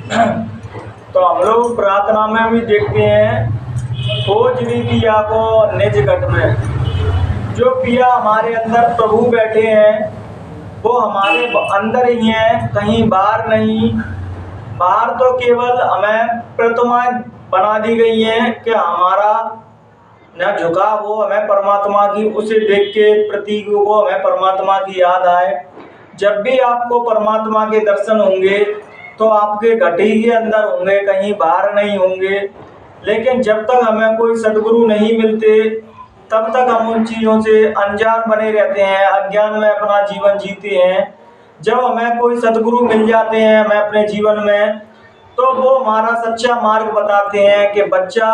तो हम लोग प्रार्थना में भी देखते हैं, खोज भी पिया को निज घट में। जो पिया हमारे अंदर प्रभु बैठे हैं वो हमारे अंदर ही हैं, कहीं बाहर नहीं। बाहर तो केवल हमें प्रतिमाएं बना दी गई हैं कि हमारा न झुका वो हमें परमात्मा की, उसे देख के प्रतीक को हमें परमात्मा की याद आए। जब भी आपको परमात्मा के दर्शन होंगे तो आपके घटी के अंदर होंगे, कहीं बाहर नहीं होंगे। लेकिन जब तक हमें कोई सद्गुरु नहीं मिलते तब तक हम उन चीज़ों से अनजान बने रहते हैं, अज्ञान में अपना जीवन जीते हैं। जब हमें कोई सद्गुरु मिल जाते हैं हमें अपने जीवन में, तो वो हमारा सच्चा मार्ग बताते हैं कि बच्चा,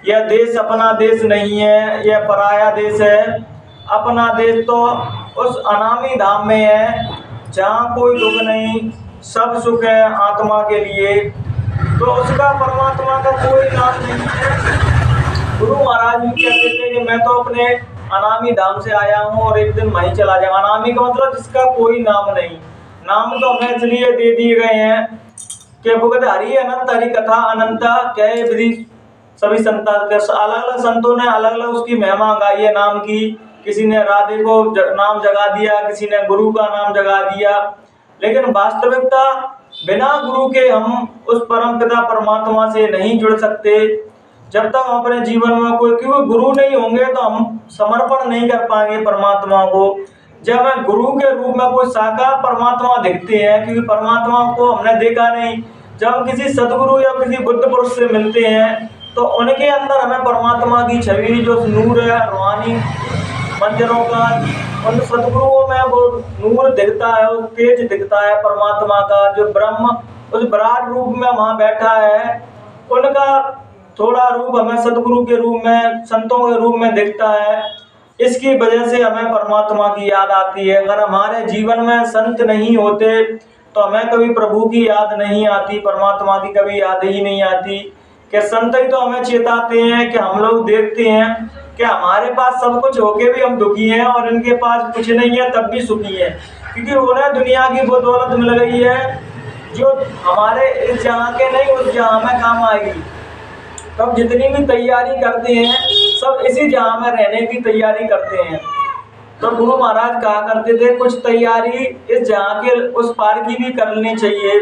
यह देश अपना देश नहीं है, यह पराया देश है। अपना देश तो उस अनामी धाम में है जहाँ कोई दुख नहीं, सब सुख है आत्मा के लिए। तो उसका परमात्मा का कोई नाम नहीं है। गुरु महाराज भी कहते थे कि मैं तो अपने अनामी धाम से आया हूँ और एक दिन वहीं चला जाऊंगा। अनामी का मतलब जिसका कोई नाम नहीं। नाम तो हमें इसलिए दे दिए गए हैं कि भुगत हरि अनंत, हरि कथा अनंता, क्या विधि सभी संत, अलग अलग संतों ने अलग अलग उसकी महिमा गाई है नाम की। किसी ने राधे को नाम जगा दिया, किसी ने गुरु का नाम जगा दिया। लेकिन वास्तविकता बिना गुरु के हम उस परम पिता परमात्मा से नहीं जुड़ सकते। जब तक हम अपने जीवन में कोई, क्योंकि गुरु नहीं होंगे तो हम समर्पण नहीं कर पाएंगे परमात्मा को। जब हमें गुरु के रूप में कोई साकार परमात्मा दिखते हैं, क्योंकि परमात्मा को हमने देखा नहीं, जब हम किसी सदगुरु या किसी बुद्ध पुरुष से मिलते हैं तो उनके अंदर हमें परमात्मा की छवि, जो नूर है रूहानी मंदिरों का, उन सदगुरुओं में वो नूर दिखता है, वो तेज दिखता है परमात्मा का। जो ब्रह्म उस विराट रूप में वहाँ बैठा है, उनका थोड़ा रूप हमें सदगुरु के रूप में, संतों के रूप में दिखता है। इसकी वजह से हमें परमात्मा की याद आती है। अगर हमारे जीवन में संत नहीं होते तो हमें कभी प्रभु की याद नहीं आती, परमात्मा की कभी याद ही नहीं आती। कि संत ही तो हमें चेताते हैं कि हम लोग देखते हैं कि हमारे पास सब कुछ होके भी हम दुखी हैं और इनके पास कुछ नहीं है तब भी सुखी हैं, क्योंकि उन्हें दुनिया की वो दौलत मिल गई है जो हमारे इस जहाँ के नहीं उस जहाँ में काम आएगी। तब जितनी भी तैयारी करते हैं सब इसी जहाँ में रहने की तैयारी करते हैं। तो गुरु महाराज कहा करते थे कुछ तैयारी इस जहाँ के उस पार की भी करनी चाहिए।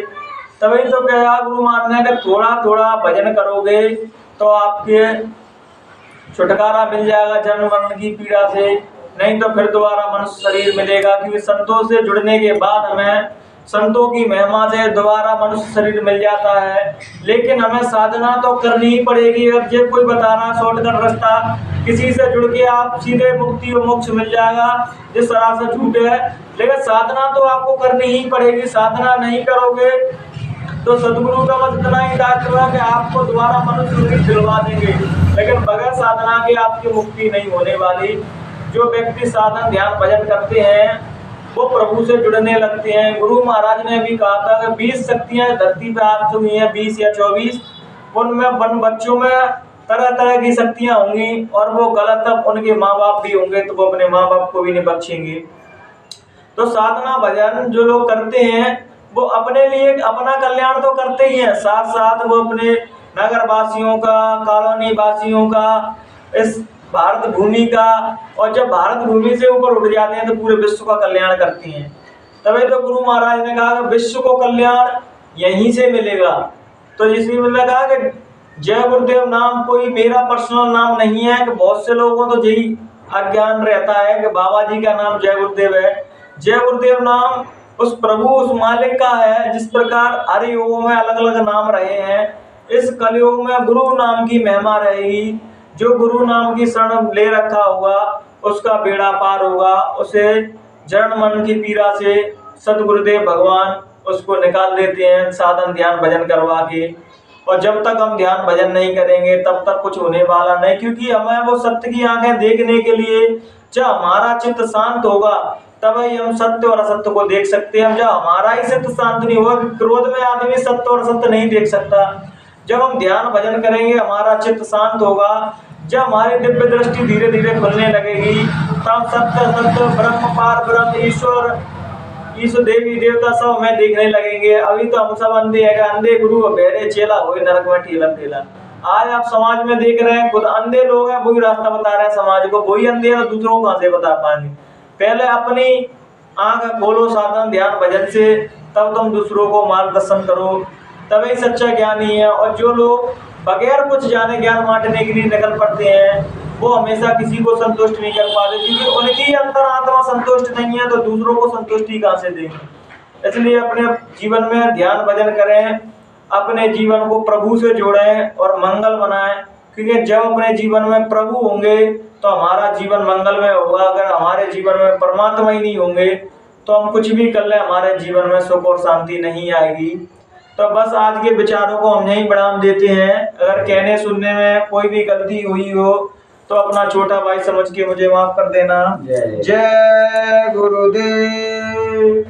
तभी तो कहा गुरु महाराज ने कि थोड़ा थोड़ा भजन करोगे तो आपके छुटकारा मिल जाएगा जन्म मरण की पीड़ा से, नहीं तो फिर दोबारा मनुष्य शरीर मिलेगा। क्योंकि संतों से जुड़ने के बाद हमें संतों की महिमा से दोबारा मनुष्य शरीर मिल जाता है। लेकिन हमें साधना तो करनी ही पड़ेगी। अब जो कोई बता रहा शॉर्टकट रास्ता, किसी से जुड़ के आप सीधे मुक्ति और मोक्ष मिल जाएगा, जिस तरह से झूठ है। लेकिन साधना तो आपको करनी ही पड़ेगी। साधना नहीं करोगे तो सदगुरु का बस इतना ही दायित्व है कि आपको दोबारा मनुष्य शरीर दिलवा देंगे, लेकिन बगैर साधना के आपकी मुक्ति नहीं होने वाली। जो व्यक्ति साधन ध्यान भजन करते हैं वो प्रभु से जुड़ने लगते हैं। गुरु महाराज ने भी कहा था कि 20 शक्तियां धरती पे आ चुकी हैं, 20 या 24। उनमें वन बच्चों में तरह तरह की शक्तियां होंगी और वो गलत अब उनके माँ बाप भी होंगे तो वो अपने माँ बाप को भी नहीं बख्शेंगे। तो साधना भजन जो लोग करते हैं वो अपने लिए अपना कल्याण तो करते ही हैं, साथ साथ वो अपने नगर वासियों का, कॉलोनी वासियों का, इस भारत भूमि का, और जब भारत भूमि से ऊपर उठ जाते हैं तो पूरे विश्व का कल्याण करती हैं। तभी तो गुरु महाराज ने कहा कि विश्व को कल्याण यहीं से मिलेगा। तो इसी में कहा कि जय गुरुदेव नाम कोई मेरा पर्सनल नाम नहीं है। कि बहुत से लोगों को तो यही अज्ञान रहता है कि बाबा जी का नाम जय गुरुदेव है। जय गुरुदेव नाम उस प्रभु उस मालिक का है। जिस प्रकार हर युगों में अलग अलग नाम रहे हैं, इस कलयुग में गुरु नाम की महिमा रहेगी। जो गुरु नाम की शरण ले रखा होगा उसका बेड़ा पार होगा। उसे जन्म मन की पीड़ा से सदगुरुदेव भगवान उसको निकाल देते हैं साधन ध्यान भजन करवा के। और जब तक हम ध्यान भजन नहीं करेंगे तब तक कुछ होने वाला नहीं, क्योंकि हमें वो सत्य की आंखें देखने के लिए जब हमारा चित्त शांत होगा तभी हम सत्य और असत्य को देख सकते हैं। जब हमारा ही चित्त शांत नहीं होगा, क्रोध में आदमी सत्य और असत्य नहीं देख सकता। जब हम ध्यान भजन करेंगे हमारा चित्त शांत होगा, जब हमारी दिव्य दृष्टि धीरे धीरे खुलने लगेगी तब सत्य सत्य ब्रह्म पार ब्रह्म ईश्वर इस देवी देवता सब हमें देखने लगेंगे। अभी तो हम सब अंधे हैं, अंधे गुरु बहरे चेला हो नरक में ठेला ठेला। आज आप समाज में देख रहे हैं, खुद अंधे लोग हैं, वही रास्ता बता रहे हैं समाज को, वही अंधे हैं तो दूसरों को कहां से बता पाएंगे। पहले अपनी आंख खोलो साधन ध्यान भजन से, तब तुम दूसरों को मार्गदर्शन करो, तभी सच्चा ज्ञानी है। और जो लोग बगैर कुछ जाने ज्ञान बांटने के लिए निकल पड़ते हैं, वो हमेशा किसी को संतुष्ट नहीं कर पाते, क्योंकि उनकी अंतरात्मा संतुष्ट नहीं है तो दूसरों को संतुष्टि कहां से देंगे। इसलिए अपने जीवन में ध्यान भजन करें, अपने जीवन को प्रभु से जोड़ें और मंगल बनाएं, क्योंकि जब अपने जीवन में प्रभु होंगे तो हमारा जीवन मंगलमय होगा। अगर हमारे जीवन में परमात्मा ही नहीं होंगे तो हम कुछ भी कर ले, हमारे जीवन में सुख और शांति नहीं आएगी। तो बस आज के विचारों को हम यहीं विराम देते हैं। अगर कहने सुनने में कोई भी गलती हुई हो तो अपना छोटा भाई समझ के मुझे माफ कर देना। जय गुरुदेव।